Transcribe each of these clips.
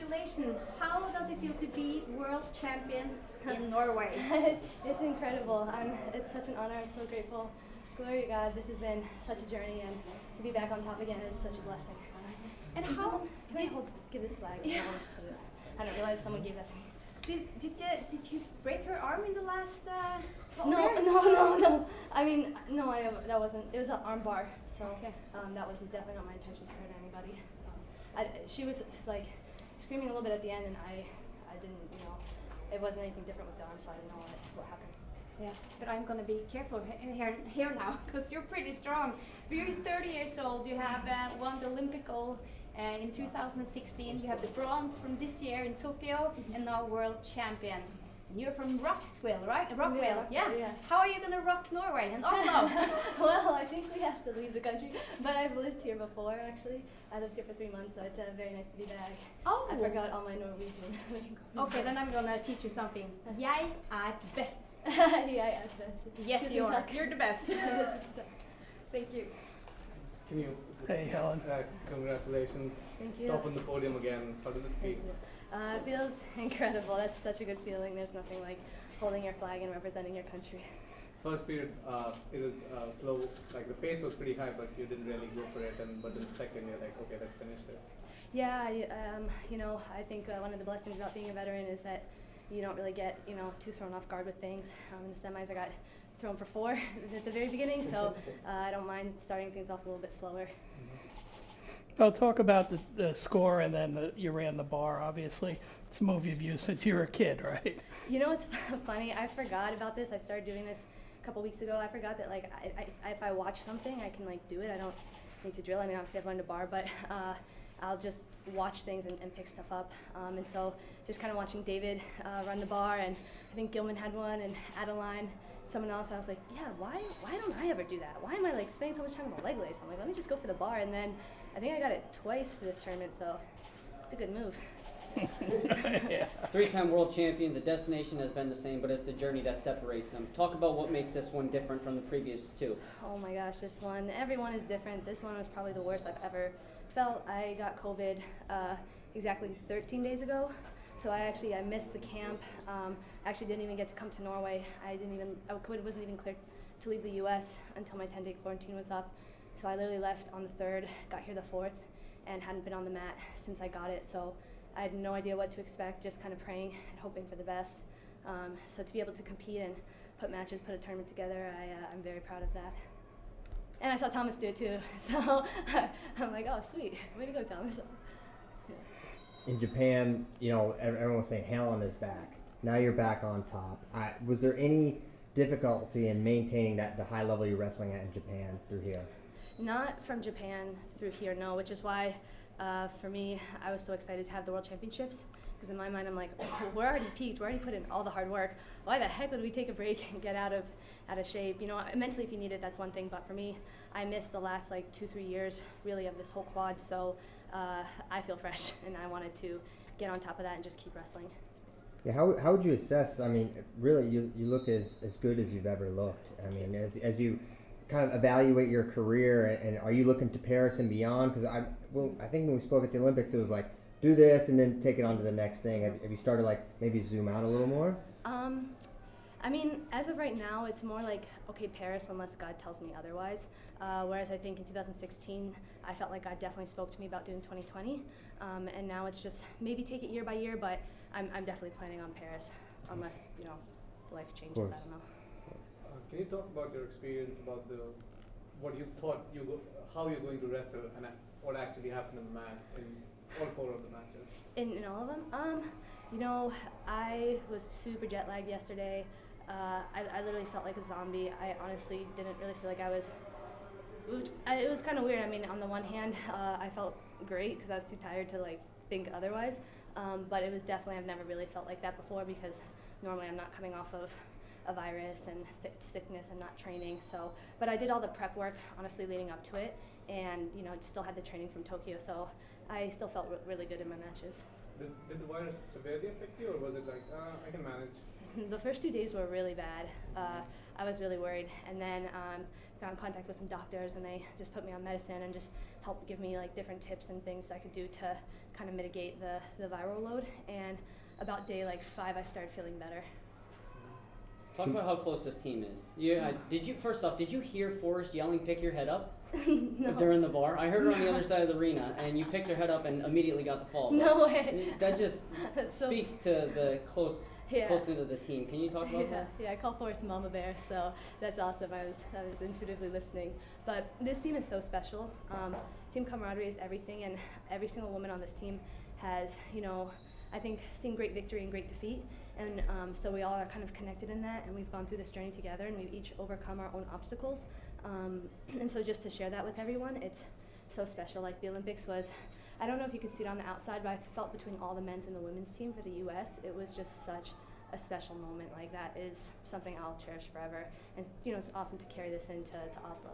congratulations. How does it feel to be world champion in Norway? It's incredible. It's such an honor. I'm so grateful. Glory to God. This has been such a journey, and to be back on top again is such a blessing. And how Can I give this flag? Yeah. I don't realize someone gave that to me. did you break your arm in the last? No. I mean, no, that wasn't. It was an arm bar, so Okay. that was definitely not my intention to hurt anybody. She was like screaming a little bit at the end, and I didn't, it wasn't anything different with the arm, so I didn't know what happened. Yeah, but I'm gonna be careful here now because you're pretty strong. But you're 30 years old. You have won the Olympic gold in 2016. You have the bronze from this year in Tokyo, and now world champion. And you're from Rockwell, right? Rockwell, yeah. How are you gonna rock Norway and Oslo? Well, I think we have to leave the country, but I've lived here before actually. I lived here for 3 months, so it's very nice to be back. Oh. I forgot all my Norwegian. Okay, then I'm gonna teach you something. Jeg er best. Yeah, that's Yes, you are. You're the best. Thank you. Can you? Hey, Helen. Congratulations. Thank you. Top on the podium again. How does it feel? It feels incredible. That's such a good feeling. There's nothing like holding your flag and representing your country. First period, it was slow. Like the pace was pretty high, but you didn't really go for it. But in the second, you're like, okay, let's finish this. Yeah, I think one of the blessings about being a veteran is that you don't really get, too thrown off guard with things. In the semis, I got thrown for 4 at the very beginning, so I don't mind starting things off a little bit slower. Well, talk about the score, and then you ran the bar, obviously. It's a move you've used since you were a kid, right? You know what's funny? I forgot about this. I started doing this a couple weeks ago. I forgot that, like, if I watch something, I can, like, do it. I don't need to drill. I mean, obviously I've learned a bar, but I'll just watch things and pick stuff up. And so just kind of watching David run the bar, and I think Gilman had one, and Adeline, someone else. I was like, yeah, why don't I ever do that? Why am I like spending so much time on the leg lace? I'm like, let me just go for the bar. And then I think I got it twice this tournament, so it's a good move. Yeah. 3-time world champion, the destination has been the same, but it's the journey that separates them. Talk about what makes this one different from the previous 2. Oh my gosh, this one, everyone is different. This one was probably the worst I've ever felt. I got COVID exactly 13 days ago, so I missed the camp. Actually didn't even get to come to Norway. COVID wasn't even cleared to leave the US until my 10-day quarantine was up. So I literally left on the 3rd, got here the 4th, and hadn't been on the mat since I got it. So I had no idea what to expect, just kind of praying and hoping for the best. So to be able to compete and put a tournament together, I'm very proud of that. And I saw Thomas do it too, so I'm like, oh sweet, way to go, Thomas. Yeah. In Japan, everyone was saying Helen is back. Now you're back on top. Was there any difficulty in maintaining the high level you're wrestling at in Japan through here? Not from Japan through here, no, which is why for me, I was so excited to have the World Championships, because in my mind I'm like, oh, we're already peaked, we're already put in all the hard work. Why the heck would we take a break and get out of shape? Mentally if you need it, that's one thing, but for me, I missed the last like 2-3 years really of this whole quad, so I feel fresh, and I wanted to get on top of that and just keep wrestling. Yeah, how would you assess, I mean, really you look as good as you've ever looked. I mean, as you kind of evaluate your career, and are you looking to Paris and beyond? Because I think when we spoke at the Olympics, it was like, do this and then take it on to the next thing. Have you started like maybe zoom out a little more? I mean, as of right now, it's more like, okay, Paris, unless God tells me otherwise. Whereas I think in 2016, I felt like God definitely spoke to me about doing 2020. And now it's just maybe take it year by year, but I'm definitely planning on Paris, unless, life changes, I don't know. Can you talk about your experience, about what you thought how you're going to wrestle, and what actually happened on the mat in all 4 of the matches? In all of them? I was super jet lagged yesterday. I literally felt like a zombie. I honestly didn't really feel like I was. It was kind of weird. I mean, on the one hand, I felt great because I was too tired to like think otherwise. But it was definitely, I've never really felt like that before, because normally I'm not coming off of a virus and sickness and not training. So, but I did all the prep work honestly leading up to it, and still had the training from Tokyo. So I still felt really good in my matches. Did the virus severely affect you, or was it like, I can manage? The first 2 days were really bad. I was really worried, and then got in contact with some doctors, and they just put me on medicine and just helped give me like different tips and things I could do to kind of mitigate the viral load. And about day like 5, I started feeling better. Talk about how close this team is. First off, did you hear Forrest yelling, "Pick your head up"? No. During the bar? I heard her on the other side of the arena, and you picked her head up and immediately got the fall. No way. That just So- speaks to the Yeah. closeness of the team. Can you talk about that? Yeah, I call Forrest Mama Bear, so that's awesome. I was intuitively listening. But this team is so special. Team camaraderie is everything, and every single woman on this team has, I think, seen great victory and great defeat. And so we all are kind of connected in that, and we've gone through this journey together, and we've each overcome our own obstacles. And so just to share that with everyone, it's so special. Like the Olympics was, I don't know if you could see it on the outside, but I felt between all the men's and the women's team for the U.S., it was just such a special moment. Like that is something I'll cherish forever. And it's awesome to carry this into Oslo.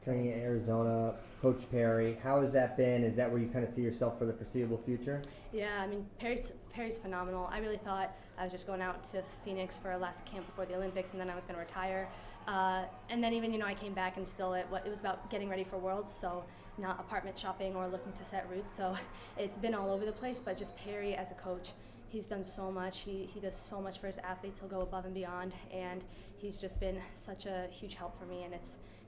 Training in Arizona, Coach Perry, how has that been? Is that where you kind of see yourself for the foreseeable future? Yeah, I mean, Perry's phenomenal. I really thought I was just going out to Phoenix for a last camp before the Olympics, and then I was going to retire. And then even, I came back and still it was about getting ready for Worlds, so not apartment shopping or looking to set roots. So it's been all over the place, but just Perry as a coach, he's done so much. He does so much for his athletes. He'll go above and beyond, and he's just been such a huge help for me. And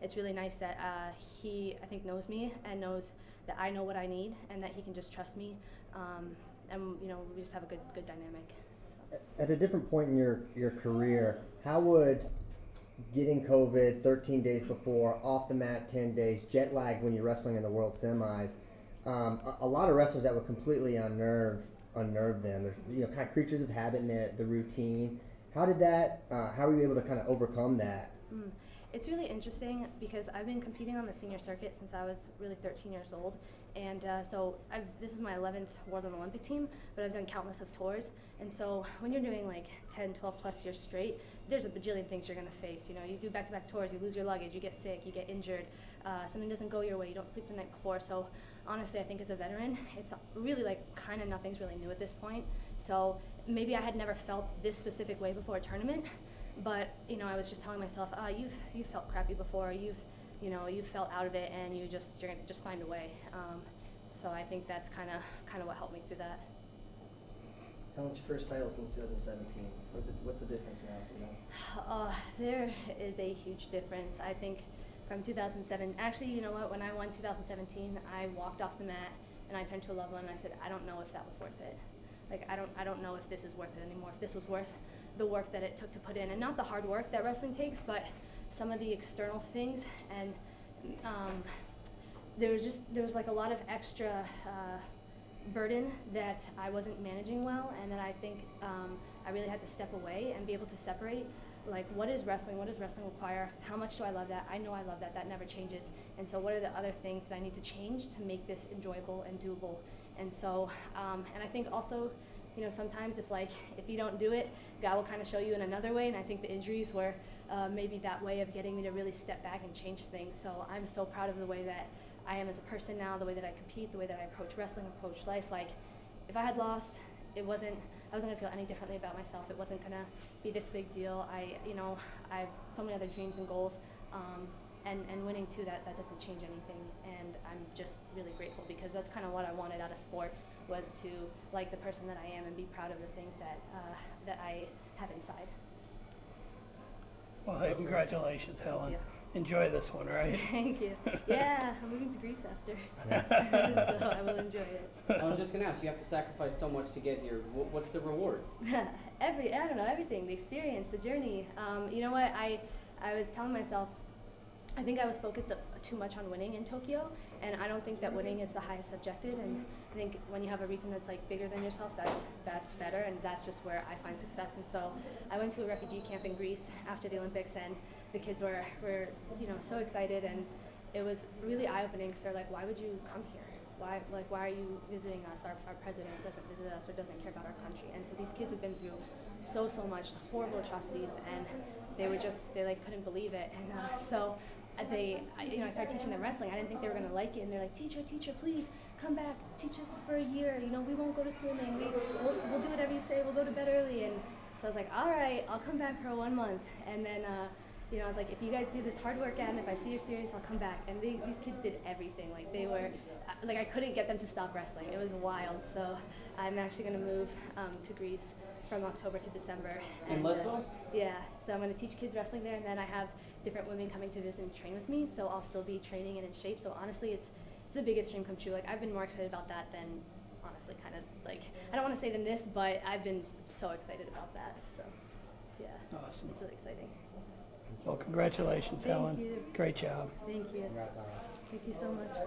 it's really nice that he, I think, knows me and knows that I know what I need and that he can just trust me. And we just have a good dynamic. At a different point in your career, how would getting COVID 13 days before, off the mat 10 days, jet lagged when you're wrestling in the World Semis, a lot of wrestlers that would completely unnerve them. They're kind of creatures of habit and the routine. How were you able to kind of overcome that? It's really interesting because I've been competing on the senior circuit since I was really 13 years old, and so this is my 11th World and Olympic team, but I've done countless of tours, and so when you're doing like 10, 12 plus years straight, there's a bajillion things you're going to face. You do back-to-back tours, you lose your luggage, you get sick, you get injured, something doesn't go your way, you don't sleep the night before. So honestly, I think as a veteran, it's really like kind of nothing's really new at this point. So maybe I had never felt this specific way before a tournament, but I was just telling myself, you've felt crappy before, you've felt out of it, and you're gonna just find a way. So I think that's kind of what helped me through that. Helen's your first title since 2017. What's the difference now for you? There is a huge difference. I think from 2007. Actually, you know what? When I won 2017, I walked off the mat and I turned to a loved one and I said, I don't know if that was worth it. Like I don't know if this is worth it anymore. If this was worth the work that it took to put in, and not the hard work that wrestling takes, but some of the external things. And there was like a lot of extra burden that I wasn't managing well, and that I think I really had to step away and be able to separate, like, what is wrestling require, how much do I love that, I know I love that, that never changes, and so what are the other things that I need to change to make this enjoyable and doable. And so and I think also, sometimes if you don't do it, God will kind of show you in another way, and I think the injuries were maybe that way of getting me to really step back and change things. So I'm so proud of the way that I am as a person now, the way that I compete, the way that I approach wrestling, approach life. Like, if I had lost, I wasn't gonna feel any differently about myself. It wasn't gonna be this big deal. I have so many other dreams and goals, and winning too, that doesn't change anything. And I'm just really grateful, because that's kind of what I wanted out of sport, was to like the person that I am and be proud of the things that I have inside. Well, hey, congratulations, Helen. you. Enjoy this one, right? Thank you. Yeah, I'm moving to Greece after, so I will enjoy it. I was just going to ask, you have to sacrifice so much to get here. What's the reward? I don't know, everything, the experience, the journey. You know what, I was telling myself, I think I was focused too much on winning in Tokyo, and I don't think that winning is the highest objective, and I think when you have a reason that's like bigger than yourself, that's better, and that's just where I find success. And so I went to a refugee camp in Greece after the Olympics, and the kids were so excited, and it was really eye-opening, because they're like, why would you come here? Why are you visiting us? Our president doesn't visit us or doesn't care about our country. And so these kids have been through so much, horrible atrocities, and they couldn't believe it. And so I started teaching them wrestling. I didn't think they were going to like it, and they're like, teacher, please come back, teach us for a year. We won't go to swimming. We'll do whatever you say. We'll go to bed early. And So I was like, all right, I'll come back for 1 month. And then, you know, I was like, if you guys do this hard work and if I see you're serious, I'll come back. And these kids did everything. Like they were, like I couldn't get them to stop wrestling. It was wild. So I'm actually going to move to Greece from October to December. In Lesbos? Yeah, so I'm going to teach kids wrestling there, and then I have different women coming to visit and train with me, so I'll still be training and in shape. So honestly, it's the biggest dream come true. Like I've been more excited about that than honestly kind of like, I don't want to say than this, but I've been so excited about that. So yeah, Awesome. it's really exciting. Well, congratulations, Thank Helen. you. Great job. Thank you. Congrats, Helen. Thank you so much.